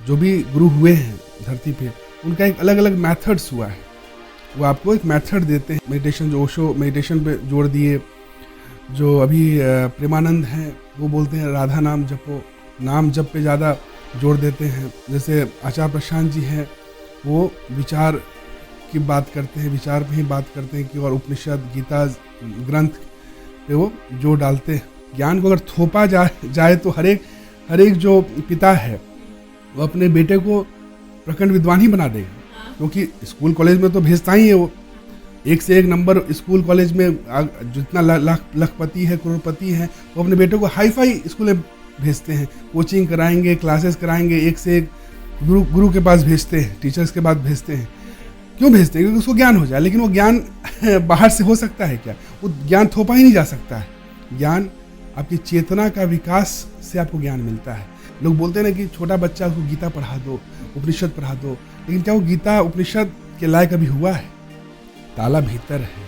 जो भी गुरु हुए हैं धरती पे, उनका एक अलग अलग मेथड्स हुआ है। वो आपको एक मेथड देते हैं। मेडिटेशन जो ओशो मेडिटेशन पे जोड़ दिए, जो अभी प्रेमानंद हैं वो बोलते हैं राधा नाम जपो, नाम जप पे ज़्यादा जोड़ देते हैं। जैसे आचार्य प्रशांत जी हैं, वो विचार की बात करते हैं, विचार पे ही बात करते हैं कि और उपनिषद गीता ग्रंथ पे वो जोड़ डालते हैं। ज्ञान को अगर थोपा जाए तो हर एक जो पिता है वो अपने बेटे को प्रखंड विद्वान ही बना देगा, क्योंकि स्कूल कॉलेज में तो भेजता ही है वो। एक से एक नंबर स्कूल कॉलेज में जितना लखपति है करोड़पति है, वो अपने बेटे को हाई फाई स्कूल में भेजते हैं, कोचिंग कराएंगे, क्लासेस कराएंगे, एक से एक गुरु के पास भेजते हैं, टीचर्स के पास भेजते हैं। क्यों भेजते हैं? क्योंकि उसको ज्ञान हो जाए। लेकिन वो ज्ञान बाहर से हो सकता है क्या? वो ज्ञान थोपा ही नहीं जा सकता है। ज्ञान आपकी चेतना का विकास से आपको ज्ञान मिलता है। लोग बोलते हैं ना कि छोटा बच्चा उसको गीता पढ़ा दो, उपनिषद पढ़ा दो, लेकिन क्या वो गीता उपनिषद के लायक अभी हुआ है? ताला भीतर है,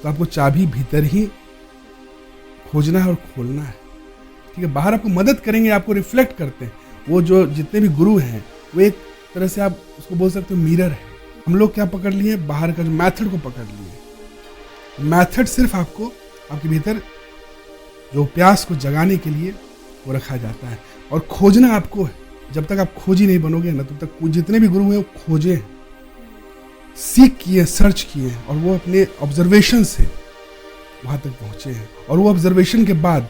तो आपको चाबी भीतर ही खोजना है और खोलना है। ठीक है, बाहर आपको मदद करेंगे, आपको रिफ्लेक्ट करते हैं। वो जो जितने भी गुरु हैं वो एक तरह से आप उसको बोल सकते हो मिरर है। हम लोग क्या पकड़ लिए? बाहर का जो मैथड को पकड़ लिए। मैथड सिर्फ आपको आपके भीतर जो प्यास को जगाने के लिए वो रखा जाता है, और खोजना आपको है। जब तक आप खोजी नहीं बनोगे ना, तब तक जितने भी गुरु हैं वो खोजे, सीख किए, सर्च किए, और वो अपने ऑब्जर्वेशन से वहाँ तक पहुँचे हैं। और वो ऑब्जर्वेशन के बाद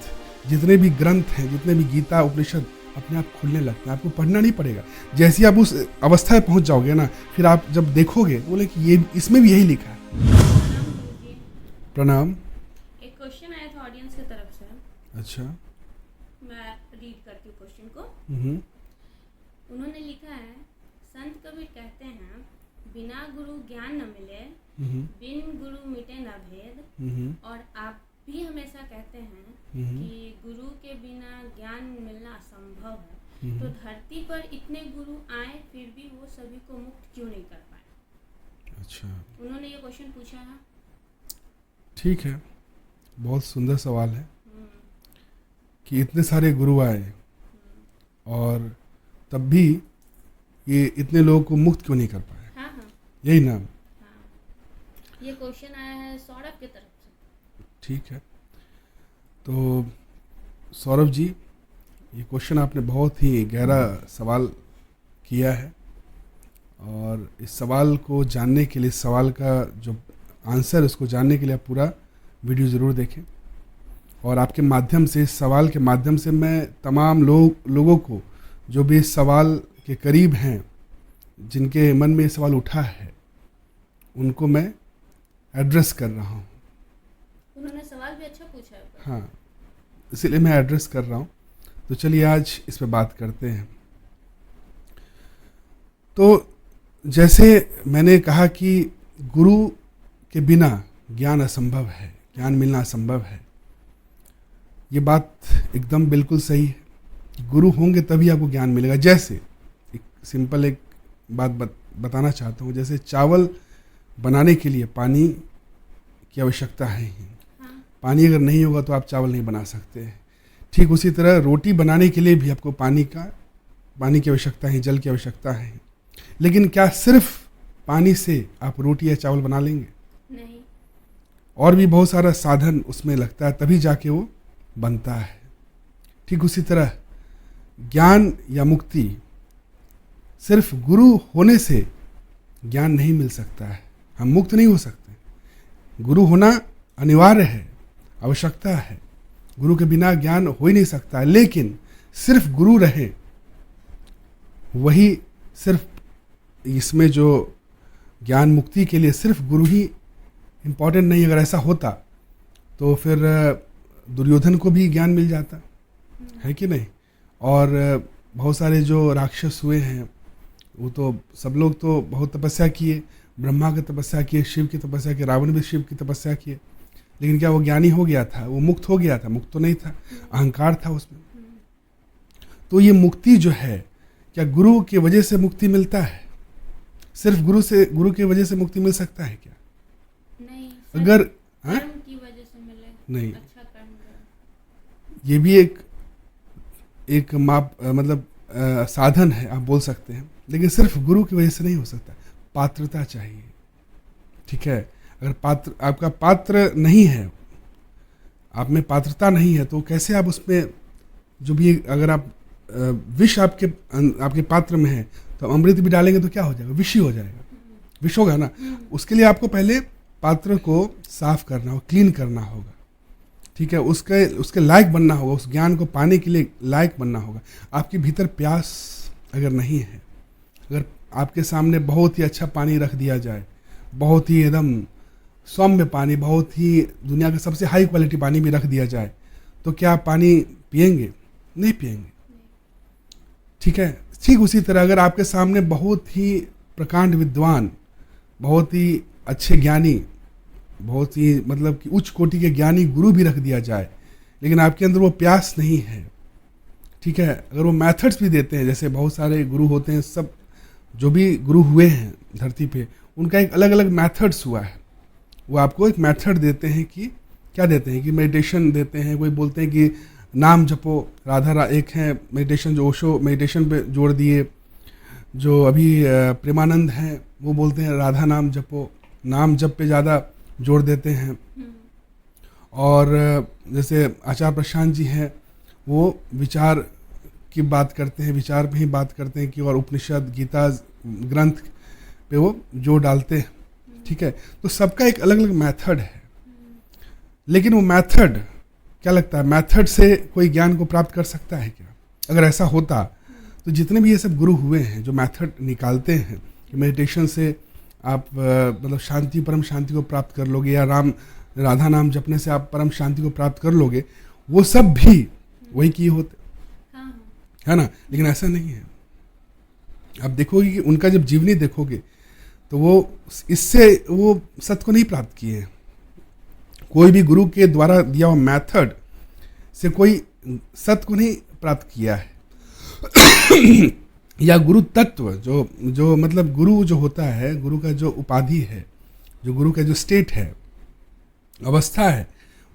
जितने भी ग्रंथ हैं, जितने भी गीता उपनिषद अपने आप खुलने लगते हैं। आपको पढ़ना नहीं पड़ेगा। जैसे ही आप उस अवस्था में पहुँच जाओगे ना, फिर आप जब देखोगे बोले कि ये इसमें भी यही लिखा है। प्रणाम। एक क्वेश्चन आया था ऑडियंस की तरफ से। अच्छा, मैं रीड करती हूँ क्वेश्चन को। उन्होंने लिखा है, संत कबीर कहते हैं बिना गुरु ज्ञान न मिले, बिन गुरु मिटे न भेद, और आप भी हमेशा कहते हैं कि गुरु के बिना ज्ञान मिलना असंभव है। तो धरती पर इतने गुरु आए फिर भी वो सभी को मुक्त क्यों नहीं कर पाए? अच्छा, उन्होंने ये क्वेश्चन पूछा है। ठीक है, बहुत सुंदर सवाल है कि इतने सारे गुरु आए और तब भी ये इतने लोगों को मुक्त क्यों नहीं कर पाए। हाँ हाँ, यही ना? हाँ, ये क्वेश्चन आया है सौरभ की तरफ से। ठीक है, तो सौरभ जी, ये क्वेश्चन आपने बहुत ही गहरा सवाल किया है, और इस सवाल को जानने के लिए, सवाल का जो आंसर है उसको जानने के लिए आप पूरा वीडियो ज़रूर देखें। और आपके माध्यम से, इस सवाल के माध्यम से मैं तमाम लोगों को जो भी इस सवाल के करीब हैं, जिनके मन में ये सवाल उठा है, उनको मैं एड्रेस कर रहा हूँ। उन्होंने सवाल भी अच्छा पूछा है। हाँ, इसीलिए मैं एड्रेस कर रहा हूँ। तो चलिए आज इस पे बात करते हैं। तो जैसे मैंने कहा कि गुरु के बिना ज्ञान असंभव है, ज्ञान मिलना असंभव है। ये बात एकदम बिल्कुल सही है। गुरु होंगे तभी आपको ज्ञान मिलेगा। जैसे एक सिंपल एक बात बताना चाहता हूँ। जैसे चावल बनाने के लिए पानी की आवश्यकता है ही। पानी अगर नहीं होगा तो आप चावल नहीं बना सकते। ठीक उसी तरह रोटी बनाने के लिए भी आपको पानी की आवश्यकता है, जल की आवश्यकता है। लेकिन क्या सिर्फ पानी से आप रोटी या चावल बना लेंगे? नहीं, और भी बहुत सारा साधन उसमें लगता है, तभी जाके वो बनता है। ठीक उसी तरह ज्ञान या मुक्ति सिर्फ गुरु होने से ज्ञान नहीं मिल सकता है। हम मुक्त नहीं हो सकते। गुरु होना अनिवार्य है, आवश्यकता है। गुरु के बिना ज्ञान हो ही नहीं सकता है। लेकिन सिर्फ गुरु रहे, वही सिर्फ इसमें जो ज्ञान मुक्ति के लिए सिर्फ गुरु ही इम्पोर्टेंट नहीं। अगर ऐसा होता तो फिर दुर्योधन को भी ज्ञान मिल जाता है कि नहीं। और बहुत सारे जो राक्षस हुए हैं, वो तो सब लोग तो बहुत तपस्या किए, ब्रह्मा की तपस्या किए, शिव की तपस्या किए, रावण भी शिव की तपस्या किए। लेकिन क्या वो ज्ञानी हो गया था? वो मुक्त हो गया था? मुक्त तो नहीं था, अहंकार था उसमें। तो ये मुक्ति जो है, क्या गुरु की वजह से मुक्ति मिलता है? सिर्फ गुरु की वजह से मुक्ति मिल सकता है क्या? नहीं, अगर कर्म की वजह से मिले, नहीं, अच्छा कर्म करें। ये भी एक माप, मतलब साधन है, आप बोल सकते हैं, लेकिन सिर्फ गुरु की वजह से नहीं हो सकता, पात्रता चाहिए। ठीक है, अगर आपका पात्र नहीं है, आप में पात्रता नहीं है, तो कैसे आप उसमें जो भी, अगर आप विष आपके पात्र में है तो अमृत भी डालेंगे तो क्या हो जाएगा, विष ही हो जाएगा, विष होगा ना। उसके लिए आपको पहले पात्र को साफ करना होगा, क्लीन करना होगा। ठीक है, उसके लायक बनना होगा, उस ज्ञान को पाने के लिए लायक बनना होगा। आपके भीतर प्यास अगर नहीं है, अगर आपके सामने बहुत ही अच्छा पानी रख दिया जाए, बहुत ही एकदम सौम्य पानी, बहुत ही दुनिया का सबसे हाई क्वालिटी पानी भी रख दिया जाए, तो क्या आप पानी पिएंगे? नहीं पिएंगे। ठीक है, ठीक उसी तरह अगर आपके सामने बहुत ही प्रकांड विद्वान, बहुत ही अच्छे ज्ञानी, बहुत ही मतलब कि उच्च कोटि के ज्ञानी गुरु भी रख दिया जाए, लेकिन आपके अंदर वो प्यास नहीं है, ठीक है, अगर वो मेथड्स भी देते हैं, जैसे बहुत सारे गुरु होते हैं, सब जो भी गुरु हुए हैं धरती पे, उनका एक अलग अलग मेथड्स हुआ है। वो आपको एक मेथड देते हैं कि क्या देते हैं कि मेडिटेशन देते हैं, कोई बोलते हैं कि नाम जपो, एक है मेडिटेशन जो ओशो मेडिटेशन पे जोड़ दिए, जो अभी प्रेमानंद हैं वो बोलते हैं राधा नाम जपो, नाम जप पे ज़्यादा जोड़ देते हैं। और जैसे आचार्य प्रशांत जी हैं, वो विचार की बात करते हैं, विचार पे ही बात करते हैं कि और उपनिषद गीता ग्रंथ पे वो जोड़ डालते हैं। ठीक है, तो सबका एक अलग अलग मेथड है, लेकिन वो मेथड क्या लगता है, मेथड से कोई ज्ञान को प्राप्त कर सकता है क्या? अगर ऐसा होता तो जितने भी ये सब गुरु हुए हैं जो मेथड निकालते हैं कि मेडिटेशन से आप मतलब शांति, परम शांति को प्राप्त कर लोगे, या राधा नाम जपने से आप परम शांति को प्राप्त कर लोगे, वो सब भी वही किए होते, है ना। लेकिन ऐसा नहीं है। आप देखोगे कि उनका जब जीवनी देखोगे तो वो इससे वो सत्य को नहीं प्राप्त किए हैं। कोई भी गुरु के द्वारा दिया हुआ मेथड से कोई सत्य को नहीं प्राप्त किया है या गुरु तत्व जो मतलब गुरु जो होता है, गुरु का जो उपाधि है, जो गुरु का जो स्टेट है, अवस्था है,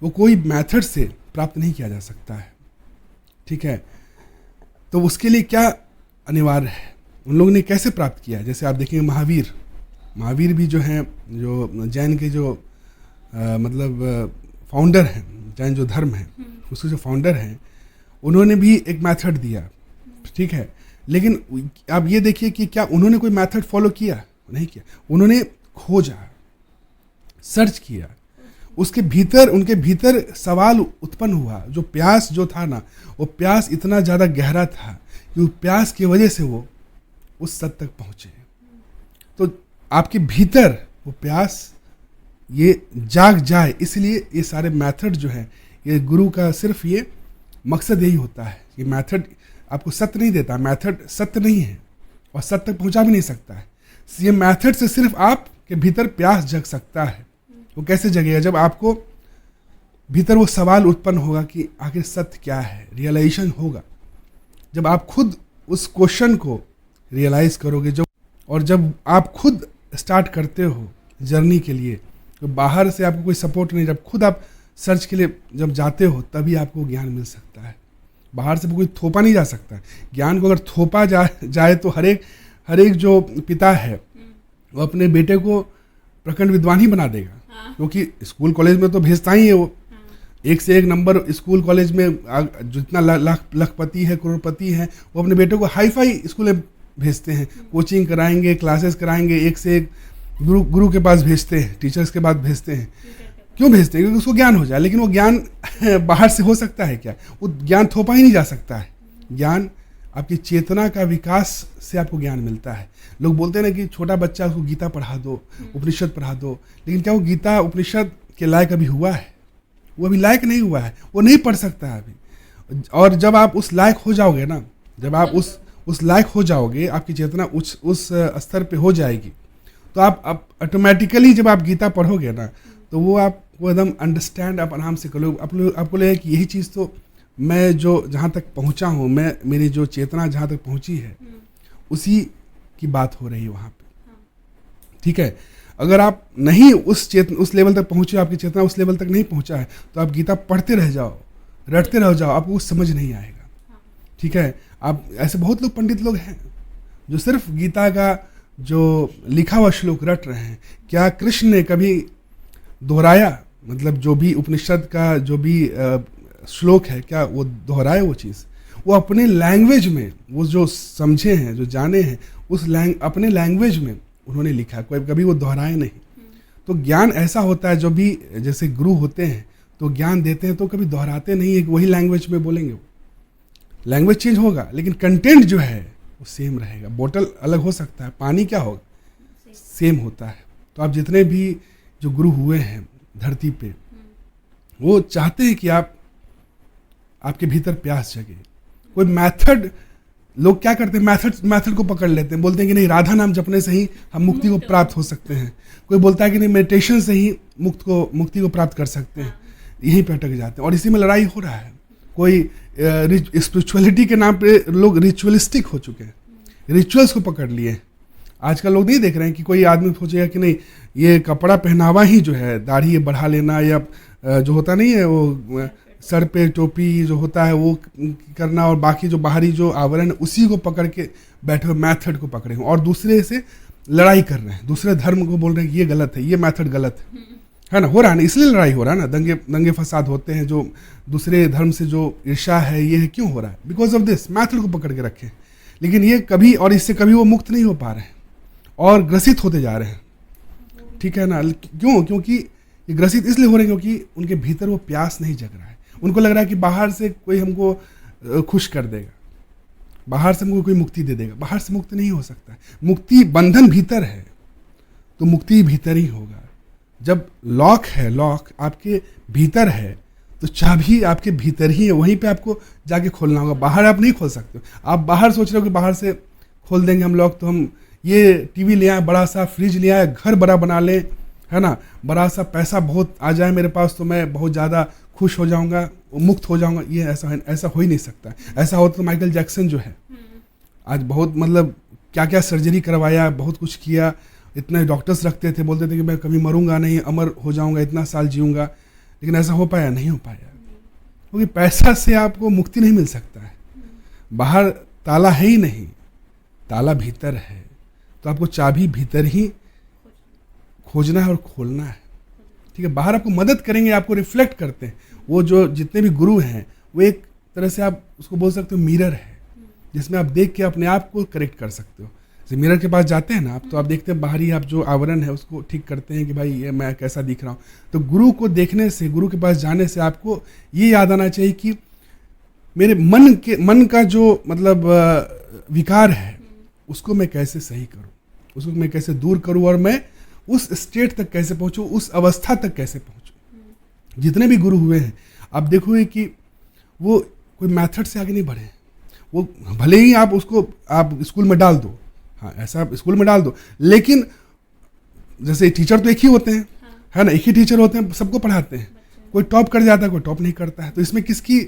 वो कोई मेथड से प्राप्त नहीं किया जा सकता है। ठीक है, तो उसके लिए क्या अनिवार्य है, उन लोगों ने कैसे प्राप्त किया? जैसे आप देखेंगे महावीर भी जो हैं, जो जैन के जो मतलब फाउंडर हैं, जैन जो धर्म है उसके जो फाउंडर हैं, उन्होंने भी एक मेथड दिया। ठीक है, लेकिन आप ये देखिए कि क्या उन्होंने कोई मेथड फॉलो किया? नहीं किया। उन्होंने खोजा, सर्च किया, उसके भीतर, उनके भीतर सवाल उत्पन्न हुआ। जो प्यास जो था ना, वो प्यास इतना ज़्यादा गहरा था कि उस प्यास की वजह से वो उस सत्य तक पहुँचे। तो आपके भीतर वो प्यास ये जाग जाए, इसलिए ये सारे मेथड जो है, ये गुरु का सिर्फ ये मकसद यही होता है कि मेथड आपको सत्य नहीं देता, मेथड सत्य नहीं है और सत्य तक पहुंचा भी नहीं सकता है। ये मेथड से सिर्फ आपके भीतर प्यास जग सकता है। वो कैसे जगेगा? जब आपको भीतर वो सवाल उत्पन्न होगा कि आखिर सत्य क्या है, रियलाइजेशन होगा। जब आप खुद उस क्वेश्चन को रियलाइज करोगे, जब आप खुद स्टार्ट करते हो जर्नी के लिए, तो बाहर से आपको कोई सपोर्ट नहीं, जब खुद आप सर्च के लिए जब जाते हो तभी आपको ज्ञान मिल सकता है। बाहर से कोई थोपा नहीं जा सकता है। ज्ञान को अगर थोपा जाए तो हर एक जो पिता है वो अपने बेटे को प्रखंड विद्वान ही बना देगा, क्योंकि स्कूल कॉलेज में तो भेजता ही है वो। एक से एक नंबर स्कूल कॉलेज में जितना लखपति है, करोड़पति है, वो अपने बेटे को हाई फाई स्कूल में भेजते हैं, कोचिंग कराएंगे, क्लासेस कराएंगे, एक से एक गुरु के पास भेजते हैं, टीचर्स के पास भेजते हैं। क्यों भेजते हैं? क्योंकि उसको ज्ञान हो जाए। लेकिन वो ज्ञान बाहर से हो सकता है क्या? वो ज्ञान थोपा ही नहीं जा सकता है। ज्ञान आपकी चेतना का विकास से आपको ज्ञान मिलता है। लोग बोलते हैं ना कि छोटा बच्चा उसको गीता पढ़ा दो, उपनिषद पढ़ा दो, लेकिन क्या वो गीता उपनिषद के लायक अभी हुआ है? वो अभी लायक नहीं हुआ है, वो नहीं पढ़ सकता है अभी। और जब आप उस लायक हो जाओगे ना, जब आप उस लायक हो जाओगे, आपकी चेतना उस स्तर पे हो जाएगी, तो आप ऑटोमेटिकली जब आप गीता पढ़ोगे ना, तो वो आपको एकदम अंडरस्टैंड आप आराम से करोगे। आपको लगेगा कि यही चीज़ तो मैं जो जहाँ तक पहुँचा हूँ, मेरी जो चेतना जहाँ तक पहुँची है, उसी की बात हो रही है वहाँ पे। ठीक है, अगर आप नहीं उस लेवल तक पहुँचे, आपकी चेतना उस लेवल तक नहीं पहुँचा है, तो आप गीता पढ़ते रह जाओ, रटते रह जाओ, आपको कुछ समझ नहीं आएगा। ठीक है। आप ऐसे बहुत लोग पंडित लोग हैं जो सिर्फ गीता का जो लिखा हुआ श्लोक रट रहे हैं। क्या कृष्ण ने कभी दोहराया, मतलब जो भी उपनिषद का जो भी श्लोक है, क्या वो दोहराया वो चीज़? वो अपने लैंग्वेज में, वो जो समझे हैं, जो जाने हैं, उस अपने लैंग्वेज में उन्होंने लिखा, कोई कभी वो दोहराए नहीं। तो ज्ञान ऐसा होता है, जो भी जैसे गुरु होते हैं तो ज्ञान देते हैं तो कभी दोहराते नहीं है, वही लैंग्वेज में बोलेंगे। वो लैंग्वेज चेंज होगा लेकिन कंटेंट जो है वो सेम रहेगा। बोतल अलग हो सकता है, पानी क्या होगा, सेम होता है। तो आप जितने भी जो गुरु हुए हैं धरती पे, वो चाहते हैं कि आपके भीतर प्यास जगे। कोई मेथड, लोग क्या करते हैं, मेथड को पकड़ लेते हैं, बोलते हैं कि नहीं राधा नाम जपने से ही हम मुक्ति को प्राप्त हो सकते हैं। कोई बोलता है कि नहीं मेडिटेशन से ही मुक्ति को प्राप्त कर सकते हैं। यहीं पे अटक जाते हैं और इसी में लड़ाई हो रहा है। कोई स्पिरिचुअलिटी के नाम पे लोग रिचुअलिस्टिक हो चुके हैं, रिचुअल्स को पकड़ लिए। आजकल लोग नहीं देख रहे हैं कि कोई आदमी सोचेगा कि नहीं ये कपड़ा पहनावा ही जो है, दाढ़ी बढ़ा लेना या जो होता नहीं है वो सर पे टोपी जो होता है वो करना, और बाकी जो बाहरी जो आवरण उसी को पकड़ के बैठे हुए मैथड को पकड़े हुए और दूसरे से लड़ाई कर रहे हैं, दूसरे धर्म को बोल रहे हैं कि ये गलत है, ये मैथड गलत है ना। हो रहा है ना, इसलिए लड़ाई हो रहा है ना, दंगे फसाद होते हैं। जो दूसरे धर्म से जो ईर्षा है, ये है क्यों हो रहा है? बिकॉज ऑफ दिस, मैथड को पकड़ के रखे। लेकिन ये कभी, और इससे कभी वो मुक्त नहीं हो पा रहे हैं और ग्रसित होते जा रहे हैं, ठीक है ना। क्यों? क्योंकि ये ग्रसित इसलिए हो रहे हैं क्योंकि उनके भीतर वो प्यास नहीं जग रहा है। उनको लग रहा है कि बाहर से कोई हमको खुश कर देगा, बाहर से हमको कोई मुक्ति दे देगा। बाहर से मुक्ति नहीं हो सकता है। मुक्ति बंधन भीतर है तो मुक्ति भीतर ही होगा। जब लॉक है, लॉक आपके भीतर है तो चाबी आपके भीतर ही है, वहीं पे आपको जाके खोलना होगा। बाहर आप नहीं खोल सकते हो। आप बाहर सोच रहे हो कि बाहर से खोल देंगे हम लॉक तो हम ये टीवी ले आए, बड़ा सा फ्रिज ले आए, घर बड़ा बना ले, है ना, बड़ा सा पैसा बहुत आ जाए मेरे पास तो मैं बहुत ज़्यादा खुश हो जाऊंगा, मुक्त हो जाऊंगा। ये ऐसा हो ही नहीं सकता। ऐसा होता तो माइकल जैक्सन जो है आज बहुत, मतलब क्या क्या सर्जरी करवाया, बहुत कुछ किया, इतने डॉक्टर्स रखते थे, बोलते थे कि मैं कभी मरूंगा नहीं, अमर हो जाऊंगा, इतना साल जीऊंगा, लेकिन ऐसा हो पाया? नहीं हो पाया। क्योंकि पैसा से आपको मुक्ति नहीं मिल सकता है। बाहर ताला है ही नहीं, ताला भीतर है। तो आपको चाबी भीतर ही खोजना है और खोलना है, ठीक है। बाहर आपको मदद करेंगे, आपको रिफ्लेक्ट करते हैं। वो जो जितने भी गुरु हैं वो एक तरह से आप उसको बोल सकते हो मिरर है, जिसमें आप देख के अपने आप को करेक्ट कर सकते हो। जैसे मिरर के पास जाते हैं ना आप, तो आप देखते हैं बाहरी आप जो आवरण है उसको ठीक करते हैं कि भाई ये मैं कैसा दिख रहा हूँ। तो गुरु को देखने से, गुरु के पास जाने से आपको ये याद आना चाहिए कि मेरे मन का जो मतलब विकार है उसको मैं कैसे सही करूँ, उसको मैं कैसे दूर करूँ, और मैं उस स्टेट तक कैसे पहुँचूँ, उस अवस्था तक कैसे पहुँचूँ। जितने भी गुरु हुए हैं आप देखोगे कि वो कोई मेथड से आगे नहीं बढ़े। वो भले ही आप उसको आप स्कूल में डाल दो, हाँ ऐसा आप स्कूल में डाल दो, लेकिन जैसे टीचर तो एक ही होते हैं, है ना, एक ही टीचर होते हैं, सबको पढ़ाते हैं। कोई टॉप कर जाता है, कोई टॉप नहीं करता है। तो इसमें किसकी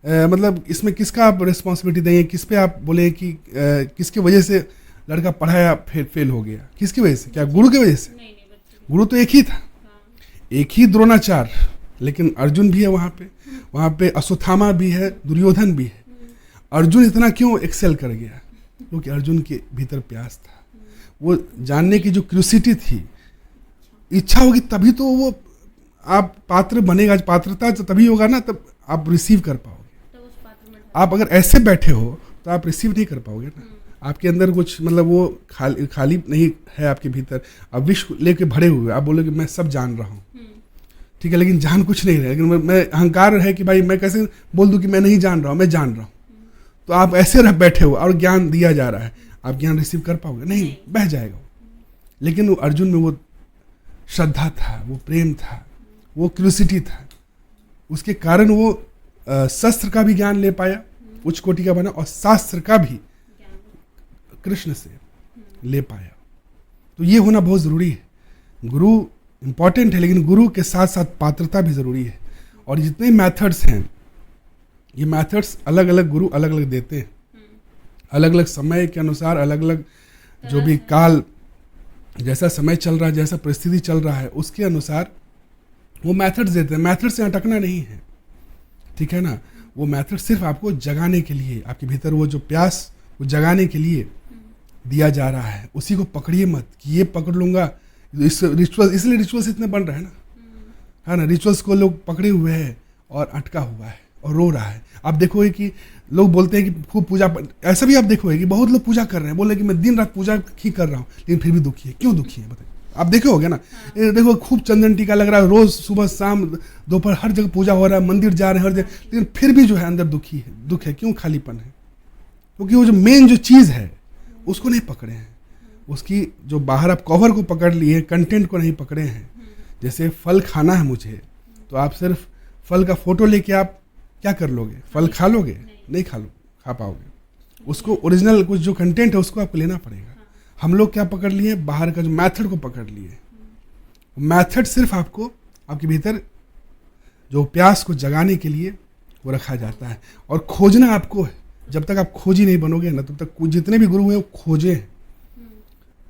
मतलब इसमें किसका आप रिस्पॉन्सिबिलिटी देंगे? किस पे आप बोले कि किसकी वजह से लड़का पढ़ाया फेल हो गया? किसकी वजह से? क्या गुरु की वजह से? गुरु तो एक ही था, एक ही द्रोणाचार्य, लेकिन अर्जुन भी है वहाँ पे अश्वत्थामा भी है, दुर्योधन भी है। अर्जुन इतना क्यों एक्सेल कर गया? क्योंकि अर्जुन के भीतर प्यास था, वो जानने की जो क्यूरियोसिटी थी, इच्छा होगी तभी तो वो आप पात्र बनेगा। पात्रता तभी होगा ना, तब आप रिसीव कर पाओगे। आप अगर ऐसे बैठे हो तो आप रिसीव नहीं कर पाओगे ना। आपके अंदर कुछ मतलब वो खाली नहीं है आपके भीतर। आप विश्व लेके भरे हुए, आप बोलोगे मैं सब जान रहा हूँ, ठीक है, लेकिन जान कुछ नहीं रहा। लेकिन मैं अहंकार है कि भाई मैं कैसे बोल दूं कि मैं नहीं जान रहा हूँ, मैं जान रहा हूँ। तो आप ऐसे रह बैठे हो और ज्ञान दिया जा रहा है, आप ज्ञान रिसीव कर पाओगे? नहीं, बह जाएगा वो। लेकिन वो अर्जुन में वो श्रद्धा था, वो प्रेम था, वो क्यूरियोसिटी था। उसके कारण वो शस्त्र का भी ज्ञान ले पाया, उच्च कोटि का बना, और शास्त्र का भी कृष्ण से ले पाया। तो ये होना बहुत ज़रूरी है। गुरु इम्पॉर्टेंट है, लेकिन गुरु के साथ साथ पात्रता भी ज़रूरी है। और जितने मेथड्स हैं, ये मेथड्स अलग अलग गुरु अलग अलग देते हैं, अलग अलग समय के अनुसार, अलग अलग जो भी काल, जैसा समय चल रहा है, जैसा परिस्थिति चल रहा है, उसके अनुसार वो मेथड्स देते हैं। मेथड से अटकना नहीं है, ठीक है ना। वो मेथड सिर्फ आपको जगाने के लिए, आपके भीतर वो जो प्यास वो जगाने के लिए दिया जा रहा है। उसी को पकड़िए मत कि ये पकड़ लूँगा, इस रिचुअल, इसलिए रिचुअल्स इतने बन रहे हैं ना, है ना। रिचुअल्स को लोग पकड़े हुए हैं और अटका हुआ है और रो रहा है। आप देखोगे कि लोग बोलते हैं कि खूब पूजा, ऐसा भी आप देखोगे कि बहुत लोग पूजा कर रहे हैं, बोले कि मैं दिन रात पूजा ही कर रहा हूँ, लेकिन फिर भी दुखी है। क्यों दुखी है बताइए? आप देखे होगे ना, देखो खूब चंदन टीका लग रहा है, रोज सुबह शाम दोपहर हर जगह पूजा हो रहा है, मंदिर जा रहे हैं हर जगह, लेकिन फिर भी जो है अंदर दुखी है, दुख है। क्यों? खालीपन है, क्योंकि वो जो मेन जो चीज़ है उसको नहीं पकड़े हैं। उसकी जो बाहर आप कवर को पकड़ लिए, कंटेंट को नहीं पकड़े हैं। जैसे फल खाना है मुझे, तो आप सिर्फ फल का फोटो लेके आप क्या कर लोगे? फल खा लोगे? नहीं खा पाओगे। उसको ओरिजिनल कुछ जो कंटेंट है उसको आपको लेना पड़ेगा। हम लोग क्या पकड़ लिए? बाहर का जो मेथड को पकड़ लिए। मेथड सिर्फ आपको आपके भीतर जो प्यास को जगाने के लिए वो रखा जाता है, और खोजना आपको है। जब तक आप खोजी नहीं बनोगे ना, तब तक जितने भी गुरु हैं वो खोजे,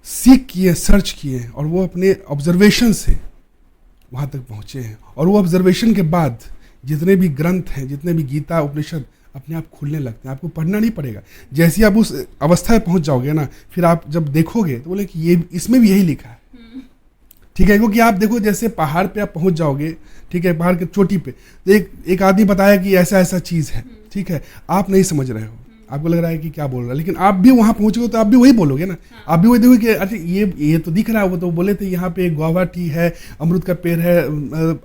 सीख किए, सर्च किए, और वो अपने ऑब्जर्वेशन से वहाँ तक पहुँचे हैं। और वो ऑब्जर्वेशन के बाद जितने भी ग्रंथ हैं, जितने भी गीता उपनिषद अपने आप खुलने लगते हैं। आपको पढ़ना नहीं पड़ेगा। जैसे ही आप उस अवस्था में पहुँच जाओगे ना, फिर आप जब देखोगे तो बोले कि ये इसमें भी यही लिखा है, ठीक है। क्योंकि आप देखो, जैसे पहाड़ पे आप पहुँच जाओगे, ठीक है, पहाड़ के चोटी पे, तो एक आदमी बताया कि ऐसा ऐसा चीज़ है, ठीक है, आप नहीं समझ रहे हो, आपको लग रहा है कि क्या बोल रहा है, लेकिन आप भी वहाँ पहुँचोगे तो आप भी वही बोलोगे ना। आप भी वही देखोगे कि अच्छा ये तो दिख रहा है, वो तो बोले थे यहाँ पे गुआवा टी है, अमरूद का पेड़ है,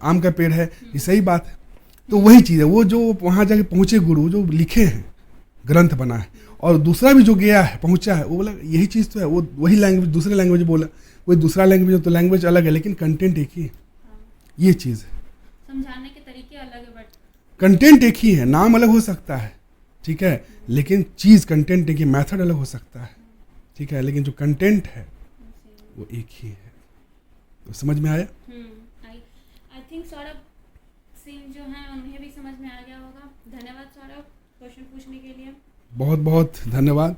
आम का पेड़ है, ये सही बात है। तो वही चीज़ है, वो जो वहाँ जाके पहुँचे गुरु, जो लिखे हैं, ग्रंथ बना है, और दूसरा भी जो गया है, पहुँचा है, वो बोला यही चीज़ तो है। वो वही लैंग्वेज, दूसरे लैंग्वेज बोला, कोई दूसरा लैंग्वेज तो लैंग्वेज अलग है, लेकिन कंटेंट एक ही है। ये चीज़ है, समझाने के तरीके अलग है, बट कंटेंट एक ही है। नाम अलग हो सकता है, ठीक है, लेकिन चीज़ कंटेंट एक ही, मेथड अलग हो सकता है, ठीक है, लेकिन जो कंटेंट है वो एक ही है। तो समझ में आया? आई थिंक सौरभ सिंह जो हैं उन्हें भी समझ में आ गया होगा। धन्यवाद सौरभ क्वेश्चन पूछने के लिए। बहुत बहुत धन्यवाद।